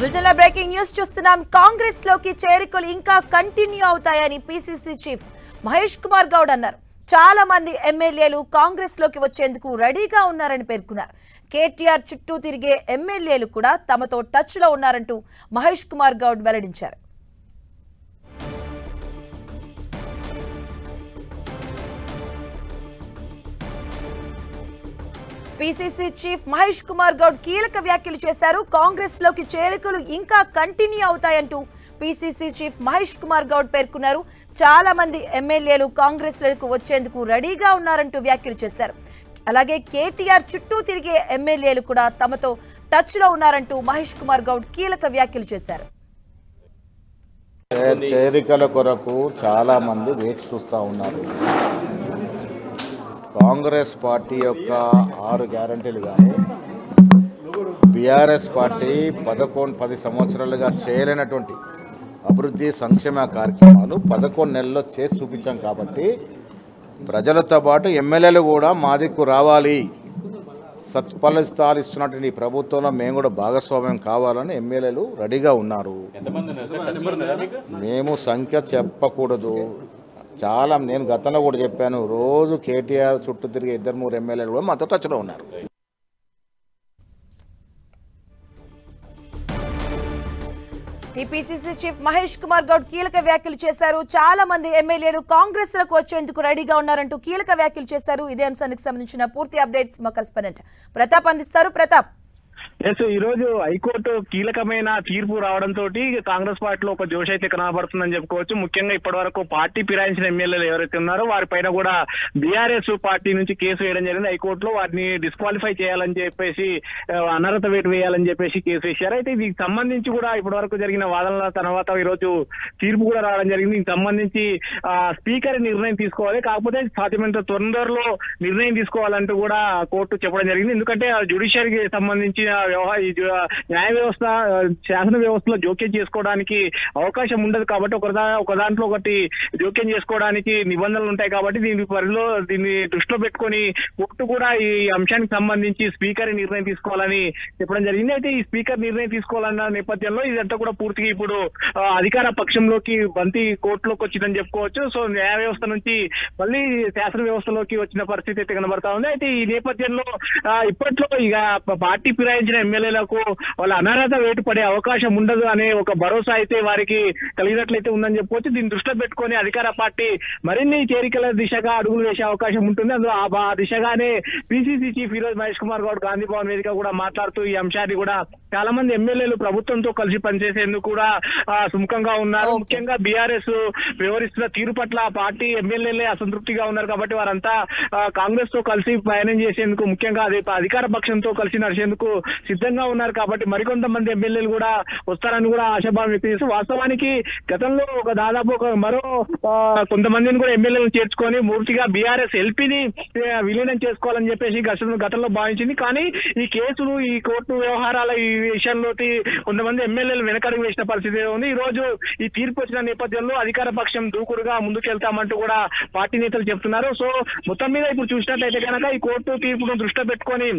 బులెటిన్లో breaking news చూస్తున్నాం. కాంగ్రెస్ లోకి చేరికలు ఇంకా కంటిన్యూ అవుతాయని పీసీసీ చీఫ్ మహేష్ కుమార్ గౌడ్ అన్నారు. చాలా మంది ఎమ్మెల్యేలు కాంగ్రెస్ లోకి వచ్చేందుకు రెడీగా ఉన్నారని పేర్కొన్నారు. కేటీఆర్ చుట్టూ తిరిగే ఎమ్మెల్యేలు కూడా తమతో టచ్ లో ఉన్నారంటూ మహేష్ కుమార్ గౌడ్ వెల్లడించారు. పీసీసీ చీఫ్ మహేష్ కుమార్ గౌడ్ కీలక వ్యాఖ్యలు చేశారు. కాంగ్రెస్ లోకి చేరికలు ఇంకా కంటిన్యూ అవుతాయంటూ పీసీసీ చీఫ్ మహేష్ కుమార్ గౌడ్ పేర్కొన్నారు. చాలా మంది ఎమ్మెల్యేలు కాంగ్రెస్ లోకి వచ్చేందుకు రెడీగా ఉన్నారంటూ వ్యాఖ్యలు చేశారు. అలాగే కేటీఆర్ చుట్టూ తిరిగే ఎమ్మెల్యేలు కూడా తమతో టచ్ లో ఉన్నారంటూ మహేష్ కుమార్ గౌడ్ కీలక వ్యాఖ్యలు చేశారు. చేరికల కొరకు చాలా మంది వేచి చూస్తూ ఉన్నారు. కాంగ్రెస్ పార్టీ యొక్క 6 గ్యారంటీలు కానీ బీఆర్ఎస్ పార్టీ 10 సంవత్సరాలుగా చేయలేనటువంటి అభివృద్ధి సంక్షేమ కార్యక్రమాలు 11 నెలల్లో చేసి చూపించాం. కాబట్టి ప్రజలతో పాటు ఎమ్మెల్యేలు కూడా మా దిక్కు రావాలి, సత్ఫలితాలు ఇస్తున్నటువంటి ఈ ప్రభుత్వంలో మేము కూడా భాగస్వామ్యం కావాలని ఎమ్మెల్యేలు రెడీగా ఉన్నారు. మేము సంఖ్య చెప్పకూడదు. చాలా నేను గతంలో కూడా చెప్పాను, రోజు కేటీఆర్ చుట్టూ తిరిగే 2-3 ఎమ్మెల్యేలు కూడా మాతో టచ్లో ఉన్నారు. టీపీసీసీ చీఫ్ మహేష్ కుమార్ గౌడ్ కీలక వ్యాఖ్యలు చేశారు. చాలా మంది ఎమ్మెల్యేలు కాంగ్రెస్ లకు వచ్చేందుకు రెడీగా ఉన్నారంటూ కీలక వ్యాఖ్యలు చేశారు. ఇదే అంశానికి సంబంధించిన పూర్తి అప్డేట్స్ మా కరెస్పాండెంట్ ప్రతాప్ అందిస్తారు. ప్రతాప్, ఈ రోజు హైకోర్టు కీలకమైన తీర్పు రావడంతో కాంగ్రెస్ పార్టీలో ఒక జోష్ అయితే కనబడుతుందని చెప్పుకోవచ్చు. ముఖ్యంగా ఇప్పటి వరకు పార్టీ ఫిరాయించిన ఎమ్మెల్యేలు ఎవరైతే ఉన్నారో వారిపైన కూడా బీఆర్ఎస్ పార్టీ నుంచి కేసు వేయడం జరిగింది. హైకోర్టులో వారిని డిస్క్వాలిఫై చేయాలని చెప్పేసి, అనర్హత వేటు వేయాలని చెప్పేసి కేసు వేశారు. అయితే దీనికి సంబంధించి కూడా ఇప్పటి వరకు జరిగిన వాదనల తర్వాత ఈ రోజు తీర్పు కూడా రావడం జరిగింది. దీనికి సంబంధించి స్పీకర్ నిర్ణయం తీసుకోవాలి, కాకపోతే సాధ్యమైనంత తొందరలో నిర్ణయం తీసుకోవాలంటూ కూడా కోర్టు చెప్పడం జరిగింది. ఎందుకంటే జ్యుడిషియరీకి సంబంధించిన న్యాయ వ్యవస్థ, శాసన వ్యవస్థలో జోక్యం చేసుకోవడానికి అవకాశం ఉండదు. కాబట్టి ఒక దాంట్లో ఒకటి జోక్యం చేసుకోవడానికి నిబంధనలు ఉంటాయి. కాబట్టి దీన్ని దృష్టిలో పెట్టుకొని కోర్టు కూడా ఈ అంశానికి సంబంధించి స్పీకర్ నిర్ణయం తీసుకోవాలని చెప్పడం జరిగింది. అయితే ఈ స్పీకర్ నిర్ణయం తీసుకోవాలన్న నేపథ్యంలో ఇదంతా కూడా పూర్తిగా ఇప్పుడు అధికార పక్షంలోకి బంతి కోర్టులోకి వచ్చిందని చెప్పుకోవచ్చు. సో న్యాయ వ్యవస్థ నుంచి మళ్ళీ శాసన వ్యవస్థలోకి వచ్చిన పరిస్థితి అయితే కనబడతా ఉంది. అయితే ఈ నేపథ్యంలో ఇప్పట్లో ఇక పార్టీ ఫిరాయించిన ఎమ్మెల్యేలకు వాళ్ళ అనర్హత వేటు పడే అవకాశం ఉండదు అనే ఒక భరోసా అయితే వారికి కలిగినట్లయితే ఉందని చెప్పుకోవచ్చు. దీన్ని దృష్టిలో పెట్టుకొని అధికార పార్టీ మరిన్ని చేరికల దిశగా అడుగులు వేసే అవకాశం ఉంటుంది. అందులో ఆ దిశగానే పీసీసీ చీఫ్ ఈరోజు మహేష్ కుమార్ గౌడ్ గాంధీ భవన్ వేదిక కూడా మాట్లాడుతూ ఈ అంశాన్ని కూడా చాలా మంది ఎమ్మెల్యేలు ప్రభుత్వంతో కలిసి పనిచేసేందుకు కూడా సుముఖంగా ఉన్నారు. ముఖ్యంగా బీఆర్ఎస్ వ్యవహరిస్తున్న తీరు పట్ల పార్టీ ఎమ్మెల్యేలే అసంతృప్తిగా ఉన్నారు. కాబట్టి వారంతా కాంగ్రెస్ తో కలిసి ప్రయాణం చేసేందుకు, ముఖ్యంగా అధికార పక్షంతో కలిసి నడిచేందుకు సిద్ధంగా ఉన్నారు. కాబట్టి మరికొంతమంది ఎమ్మెల్యేలు కూడా వస్తారని కూడా ఆశాభావం వ్యక్తం చేస్తూ, వాస్తవానికి గతంలో దాదాపు మరో కొంతమందిని కూడా ఎమ్మెల్యేలను చేర్చుకొని పూర్తిగా బీఆర్ఎస్ ఎల్పీని విలీనం చేసుకోవాలని చెప్పేసి గతంలో భావించింది. కానీ ఈ కేసులు, ఈ కోర్టు వ్యవహారాల ఈ విషయంలో కొంతమంది ఎమ్మెల్యేలు వెనకడుగు వేసిన పరిస్థితి ఉంది. ఈ రోజు ఈ తీర్పు వచ్చిన నేపథ్యంలో అధికార పక్షం దూకుడుగా ముందుకెళ్తామంటూ కూడా పార్టీ నేతలు చెప్తున్నారు. సో మొత్తం మీద ఇప్పుడు చూసినట్లయితే కనుక ఈ కోర్టు తీర్పును దృష్టిలో పెట్టుకొని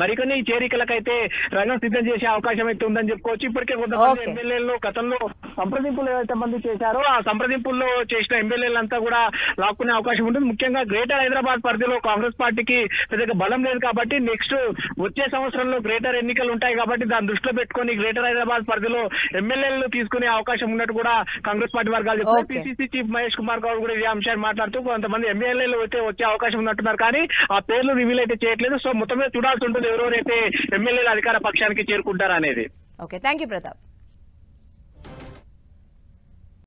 మరికొన్ని చేరికలకైతే రంగం సిద్ధం చేసే అవకాశం అయితే ఉందని చెప్పుకోవచ్చు. ఇప్పటికే కొంతమంది ఎమ్మెల్యేలు గతంలో సంప్రదింపులు ఏవైతే మంది చేశారో ఆ సంప్రదింపుల్లో చేసిన ఎమ్మెల్యేలంతా కూడా లాక్కునే అవకాశం ఉంటుంది. ముఖ్యంగా గ్రేటర్ హైదరాబాద్ పరిధిలో కాంగ్రెస్ పార్టీకి పెద్దగా బలం లేదు. కాబట్టి నెక్స్ట్ వచ్చే సంవత్సరంలో గ్రేటర్ ఎన్నికలు ఉంటాయి. కాబట్టి దాన్ని దృష్టిలో పెట్టుకొని గ్రేటర్ హైదరాబాద్ పరిధిలో ఎమ్మెల్యేలు తీసుకునే అవకాశం ఉన్నట్టు కూడా కాంగ్రెస్ పార్టీ వర్గాలు చెప్తారు. పీసీసీ చీఫ్ మహేష్ కుమార్ గౌడ్ కూడా ఇదే అంశాన్ని మాట్లాడుతూ కొంతమంది ఎమ్మెల్యేలు అయితే వచ్చే అవకాశం ఉన్నట్టున్నారు. కానీ ఆ పేర్లు రివీల్ అయితే చేయట్లేదు. సో మొత్తం మీద చూడాల్సి ఉంటుంది ఎవరెవరైతే ఎమ్మెల్యేలు అధికార పక్షానికి చేరుకుంటారా అనేది. Okay, thank you Pratap.